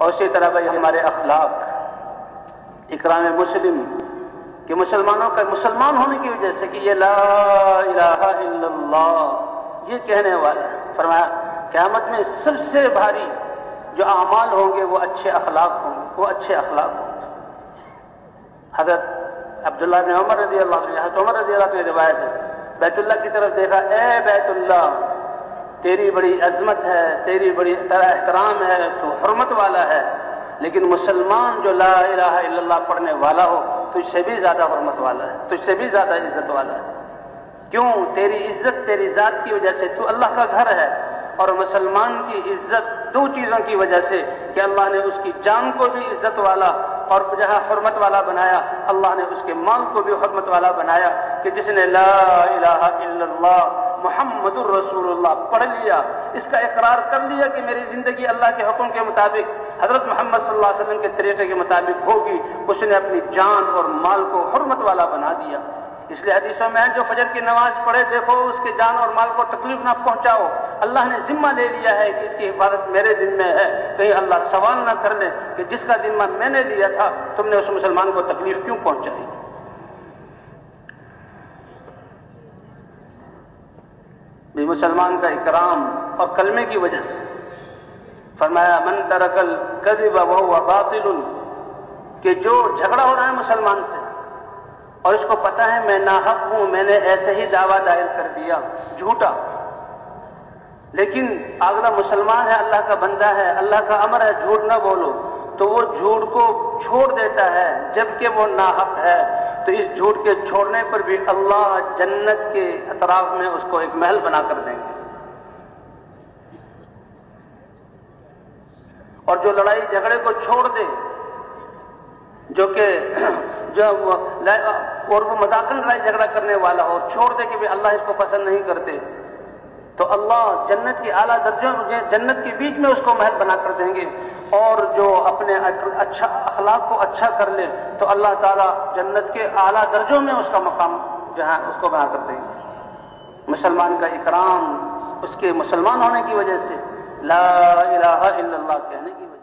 اور اسی طرح بھائی ہمارے اخلاق، اکرام مسلم کہ مسلمانوں کا مسلمان ہونے کی وجہ سے کہ یہ لا الہ الا اللہ یہ کہنے والا ہے، فرمایا قیامت میں سب سے بھاری جو اعمال ہوں گے وہ اچھے اخلاق ہوں گے، وہ اچھے اخلاق ہوں گے۔ حضرت عبداللہ بن عمر رضی اللہ عنہ، حضرت عمر رضی اللہ عنہ کی روایت ہے، بیت اللہ کی طرف دیکھا، اے بیت اللہ تیری بڑی عظمت ہے، تیری بڑی احترام ہے، تو حرمت والا ہے، لیکن مسلمان جو لا الہ الا اللہ پڑھنے والا ہو تجھ سے بھی زیادہ حرمت والا ہے، تجھ سے بھی زیادہ عزت والا ہے۔ کیوں؟ تیری عزت تیری ذات کی وجہ سے، تو اللہ کا گھر ہے، اور مسلمان کی عزت دو چیزوں کی وجہ سے کہ اللہ نے اس کی جان کو بھی عزت والا اور جہاں حرمت والا بنایا، اللہ نے اس کے مال کو بھی حرمت والا بنایا کہ جس نے لا الہ الا اللہ محمد الرسول اللہ پڑھ لیا، اس کا اقرار کر لیا کہ میری زندگی اللہ کے حکم کے مطابق، حضرت محمد صلی اللہ علیہ وسلم کے طریقے کے مطابق ہوگی، اس نے اپنی جان اور مال کو حرمت والا بنا دیا۔ اس لیے حدیثوں میں جو فجر کی نماز پڑھے دیکھو اس کے جان اور مال کو تکلیف نہ پہنچاؤ، اللہ نے ذمہ لے لیا ہے کہ اس کی حفاظت میرے ذمہ ہے، کہیں اللہ سوال نہ کر لے کہ جس کا ذمہ میں نے لیا تھا تم نے اس مسلمان کو تکلیف کیوں پہنچائی۔ بھی مسلمان کا اکرام اور کلمے کی وجہ سے فرمایا من ترک الکذب وهو باطل، کہ جو جھگڑا ہو رہا ہے مسلمان سے اور اس کو پتہ ہے میں ناحق ہوں، میں نے ایسے ہی دعویٰ دائر کر دیا جھوٹا، لیکن اگلا مسلمان ہے، اللہ کا بندہ ہے، اللہ کا امر ہے جھوٹ نہ بولو، تو وہ جھوٹ کو چھوڑ دیتا ہے جبکہ وہ ناحق ہے، تو اس جھوٹ کے چھوڑنے پر بھی اللہ جنت کے اطراف میں اس کو ایک محل بنا کر دیں گے۔ اور جو لڑائی جھگڑے کو چھوڑ دے، اور وہ مذاقن لڑائی جھگڑا کرنے والا ہو، چھوڑ دے کہ اللہ اس کو پسند نہیں کرتے، تو اللہ جنت کی اعلیٰ درجوں جنت کے بیچ میں اس کو محل بنا کر دیں گے۔ اور جو اپنے اچھا اخلاق کو اچھا کر لے تو اللہ تعالیٰ جنت کے اعلیٰ درجوں میں اس کا مقام جہاں اس کو بنا کر دیں گے۔ مسلمان کا اکرام اس کے مسلمان ہونے کی وجہ سے، لا الہ الا اللہ کہنے کی وجہ سے۔